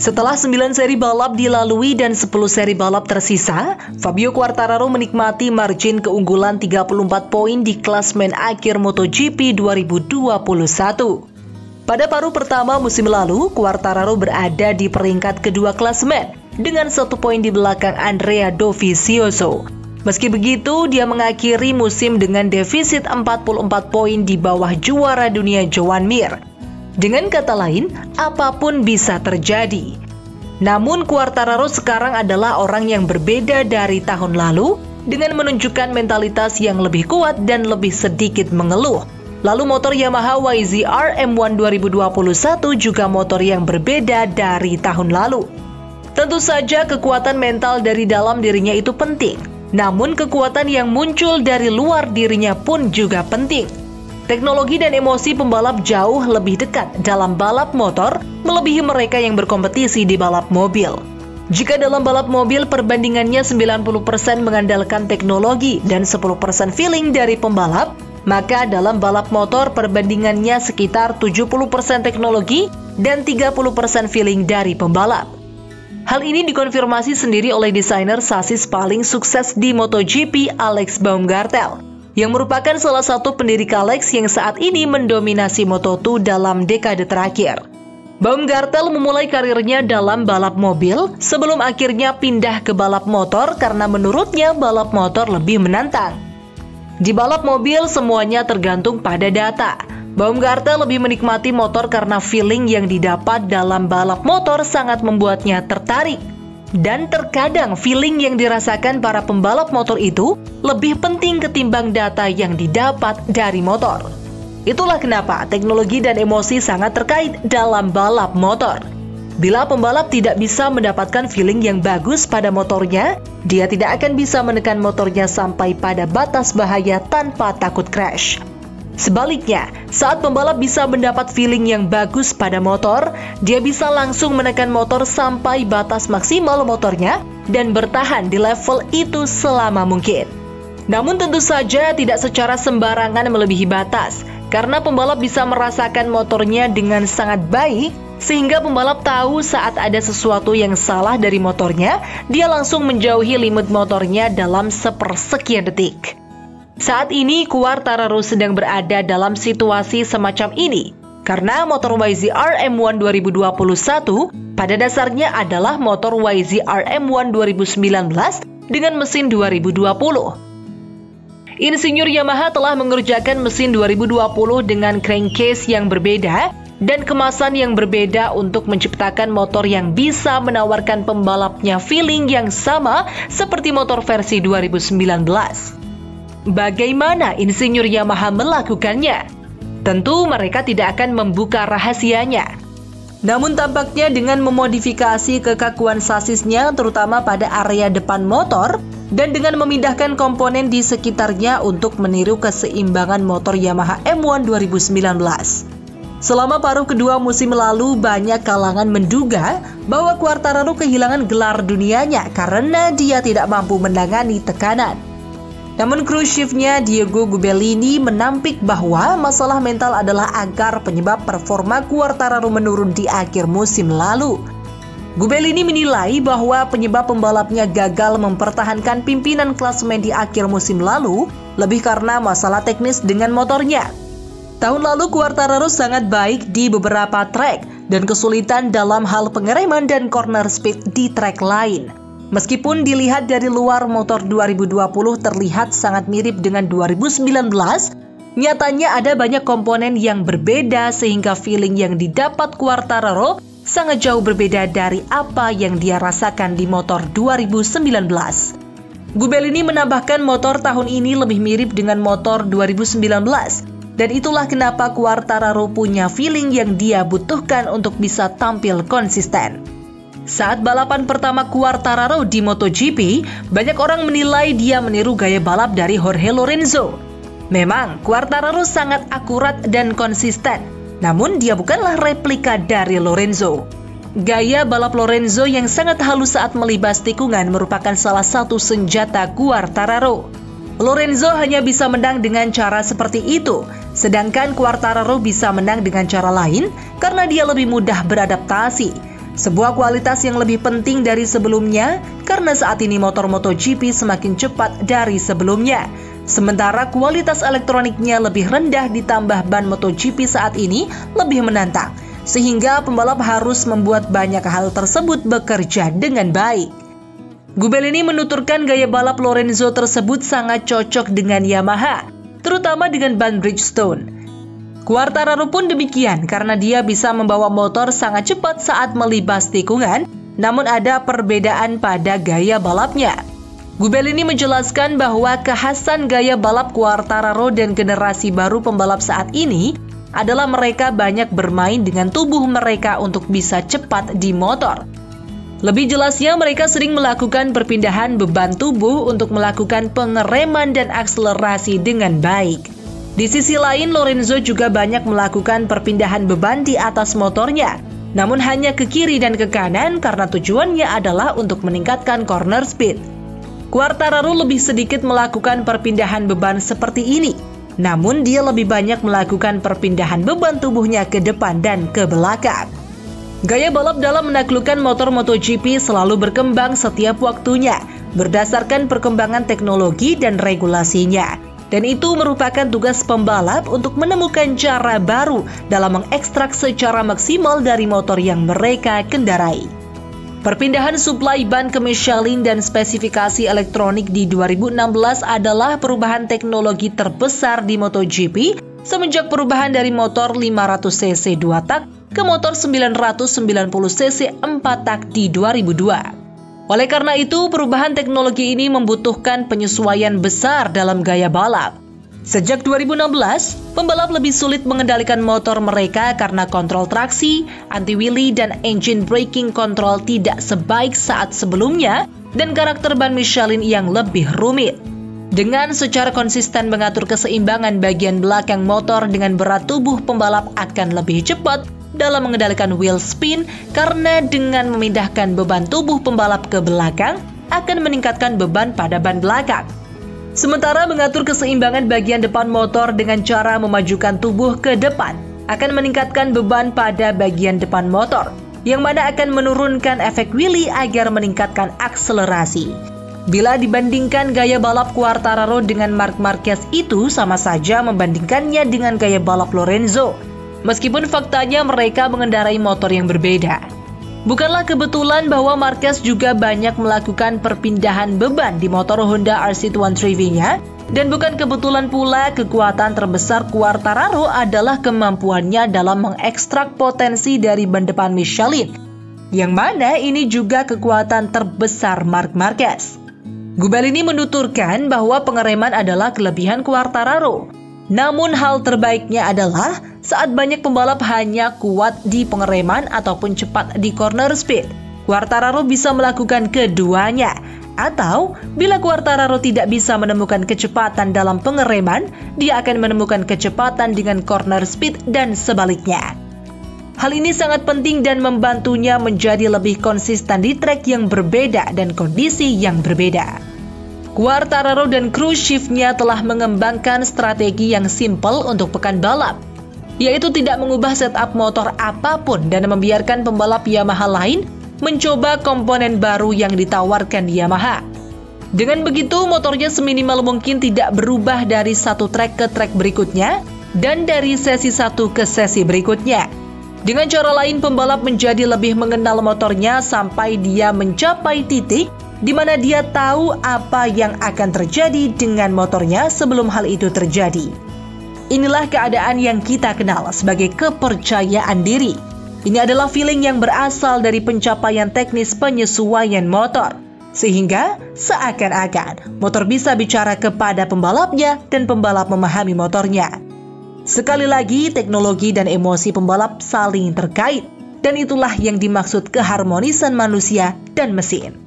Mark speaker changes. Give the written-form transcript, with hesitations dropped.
Speaker 1: Setelah 9 seri balap dilalui dan 10 seri balap tersisa, Fabio Quartararo menikmati margin keunggulan 34 poin di klasmen akhir MotoGP 2021. Pada paruh pertama musim lalu, Quartararo berada di peringkat kedua klasmen dengan 1 poin di belakang Andrea Dovizioso. Meski begitu, dia mengakhiri musim dengan defisit 44 poin di bawah juara dunia Joan Mir. Dengan kata lain, apapun bisa terjadi. Namun Quartararo sekarang adalah orang yang berbeda dari tahun lalu dengan menunjukkan mentalitas yang lebih kuat dan lebih sedikit mengeluh. Lalu motor Yamaha YZR M1 2021 juga motor yang berbeda dari tahun lalu. Tentu saja kekuatan mental dari dalam dirinya itu penting, namun kekuatan yang muncul dari luar dirinya pun juga penting. Teknologi dan emosi pembalap jauh lebih dekat dalam balap motor melebihi mereka yang berkompetisi di balap mobil. Jika dalam balap mobil perbandingannya 90% mengandalkan teknologi dan 10% feeling dari pembalap, maka dalam balap motor perbandingannya sekitar 70% teknologi dan 30% feeling dari pembalap. Hal ini dikonfirmasi sendiri oleh desainer sasis paling sukses di MotoGP, Alex Baumgartel, yang merupakan salah satu pendiri Kalex yang saat ini mendominasi Moto2 dalam dekade terakhir. Baumgartel memulai karirnya dalam balap mobil sebelum akhirnya pindah ke balap motor karena menurutnya balap motor lebih menantang. Di balap mobil semuanya tergantung pada data. Baumgartel lebih menikmati motor karena feeling yang didapat dalam balap motor sangat membuatnya tertarik. Dan terkadang feeling yang dirasakan para pembalap motor itu lebih penting ketimbang data yang didapat dari motor. Itulah kenapa teknologi dan emosi sangat terkait dalam balap motor. Bila pembalap tidak bisa mendapatkan feeling yang bagus pada motornya, dia tidak akan bisa menekan motornya sampai pada batas bahaya tanpa takut crash. Sebaliknya, saat pembalap bisa mendapat feeling yang bagus pada motor, dia bisa langsung menekan motor sampai batas maksimal motornya dan bertahan di level itu selama mungkin. Namun tentu saja tidak secara sembarangan melebihi batas, karena pembalap bisa merasakan motornya dengan sangat baik, sehingga pembalap tahu saat ada sesuatu yang salah dari motornya, dia langsung menjauhi limit motornya dalam sepersekian detik. Saat ini Quartararo sedang berada dalam situasi semacam ini karena motor YZR M1 2021 pada dasarnya adalah motor YZR M1 2019 dengan mesin 2020. Insinyur Yamaha telah mengerjakan mesin 2020 dengan crankcase yang berbeda dan kemasan yang berbeda untuk menciptakan motor yang bisa menawarkan pembalapnya feeling yang sama seperti motor versi 2019. Bagaimana insinyur Yamaha melakukannya? Tentu mereka tidak akan membuka rahasianya. Namun tampaknya dengan memodifikasi kekakuan sasisnya terutama pada area depan motor dan dengan memindahkan komponen di sekitarnya untuk meniru keseimbangan motor Yamaha M1 2019. Selama paruh kedua musim lalu, banyak kalangan menduga bahwa Quartararo kehilangan gelar dunianya karena dia tidak mampu menangani tekanan. Namun kru chiefnya Diego Gubellini menampik bahwa masalah mental adalah akar penyebab performa Quartararo menurun di akhir musim lalu. Gubellini menilai bahwa penyebab pembalapnya gagal mempertahankan pimpinan klasemen di akhir musim lalu lebih karena masalah teknis dengan motornya. Tahun lalu Quartararo sangat baik di beberapa trek dan kesulitan dalam hal pengereman dan corner speed di trek lain. Meskipun dilihat dari luar motor 2020 terlihat sangat mirip dengan 2019, nyatanya ada banyak komponen yang berbeda sehingga feeling yang didapat Quartararo sangat jauh berbeda dari apa yang dia rasakan di motor 2019. Gubellini menambahkan motor tahun ini lebih mirip dengan motor 2019, dan itulah kenapa Quartararo punya feeling yang dia butuhkan untuk bisa tampil konsisten. Saat balapan pertama Quartararo di MotoGP, banyak orang menilai dia meniru gaya balap dari Jorge Lorenzo. Memang, Quartararo sangat akurat dan konsisten, namun dia bukanlah replika dari Lorenzo. Gaya balap Lorenzo yang sangat halus saat melibas tikungan merupakan salah satu senjata Quartararo. Lorenzo hanya bisa menang dengan cara seperti itu, sedangkan Quartararo bisa menang dengan cara lain karena dia lebih mudah beradaptasi. Sebuah kualitas yang lebih penting dari sebelumnya karena saat ini motor MotoGP semakin cepat dari sebelumnya. Sementara kualitas elektroniknya lebih rendah ditambah ban MotoGP saat ini lebih menantang. Sehingga pembalap harus membuat banyak hal tersebut bekerja dengan baik. Gubelini menuturkan gaya balap Lorenzo tersebut sangat cocok dengan Yamaha, terutama dengan ban Bridgestone. Quartararo pun demikian karena dia bisa membawa motor sangat cepat saat melibas tikungan, namun ada perbedaan pada gaya balapnya. Gubelini menjelaskan bahwa kekhasan gaya balap Quartararo dan generasi baru pembalap saat ini adalah mereka banyak bermain dengan tubuh mereka untuk bisa cepat di motor. Lebih jelasnya, mereka sering melakukan perpindahan beban tubuh untuk melakukan pengereman dan akselerasi dengan baik. Di sisi lain, Lorenzo juga banyak melakukan perpindahan beban di atas motornya, namun hanya ke kiri dan ke kanan karena tujuannya adalah untuk meningkatkan corner speed. Quartararo lebih sedikit melakukan perpindahan beban seperti ini, namun dia lebih banyak melakukan perpindahan beban tubuhnya ke depan dan ke belakang. Gaya balap dalam menaklukkan motor MotoGP selalu berkembang setiap waktunya, berdasarkan perkembangan teknologi dan regulasinya. Dan itu merupakan tugas pembalap untuk menemukan cara baru dalam mengekstrak secara maksimal dari motor yang mereka kendarai. Perpindahan suplai ban ke Michelin dan spesifikasi elektronik di 2016 adalah perubahan teknologi terbesar di MotoGP semenjak perubahan dari motor 500cc 2 tak ke motor 990cc 4 tak di 2002. Oleh karena itu, perubahan teknologi ini membutuhkan penyesuaian besar dalam gaya balap. Sejak 2016, pembalap lebih sulit mengendalikan motor mereka karena kontrol traksi, anti-wheelie, dan engine braking control tidak sebaik saat sebelumnya dan karakter ban Michelin yang lebih rumit. Dengan secara konsisten mengatur keseimbangan bagian belakang motor dengan berat tubuh, pembalap akan lebih cepat dalam mengendalikan wheel spin karena dengan memindahkan beban tubuh pembalap ke belakang akan meningkatkan beban pada ban belakang. Sementara mengatur keseimbangan bagian depan motor dengan cara memajukan tubuh ke depan akan meningkatkan beban pada bagian depan motor, yang mana akan menurunkan efek wheelie agar meningkatkan akselerasi. Bila dibandingkan gaya balap Quartararo dengan Marc Marquez itu sama saja membandingkannya dengan gaya balap Lorenzo. Meskipun faktanya mereka mengendarai motor yang berbeda. Bukanlah kebetulan bahwa Marquez juga banyak melakukan perpindahan beban di motor Honda RC2 Trivia-nya, dan bukan kebetulan pula kekuatan terbesar Quartararo adalah kemampuannya dalam mengekstrak potensi dari ban depan Michelin, yang mana ini juga kekuatan terbesar Marc Marquez. Gubelini menuturkan bahwa pengereman adalah kelebihan Quartararo. Namun hal terbaiknya adalah saat banyak pembalap hanya kuat di pengereman ataupun cepat di corner speed. Quartararo bisa melakukan keduanya. Atau bila Quartararo tidak bisa menemukan kecepatan dalam pengereman, dia akan menemukan kecepatan dengan corner speed dan sebaliknya. Hal ini sangat penting dan membantunya menjadi lebih konsisten di trek yang berbeda dan kondisi yang berbeda. Quartararo dan kru shift-nya telah mengembangkan strategi yang simpel untuk pekan balap, yaitu tidak mengubah setup motor apapun dan membiarkan pembalap Yamaha lain mencoba komponen baru yang ditawarkan Yamaha. Dengan begitu, motornya seminimal mungkin tidak berubah dari satu trek ke trek berikutnya dan dari sesi satu ke sesi berikutnya. Dengan cara lain, pembalap menjadi lebih mengenal motornya sampai dia mencapai titik di mana dia tahu apa yang akan terjadi dengan motornya sebelum hal itu terjadi. Inilah keadaan yang kita kenal sebagai kepercayaan diri. Ini adalah feeling yang berasal dari pencapaian teknis penyesuaian motor, sehingga seakan-akan motor bisa bicara kepada pembalapnya dan pembalap memahami motornya. Sekali lagi, teknologi dan emosi pembalap saling terkait, dan itulah yang dimaksud keharmonisan manusia dan mesin.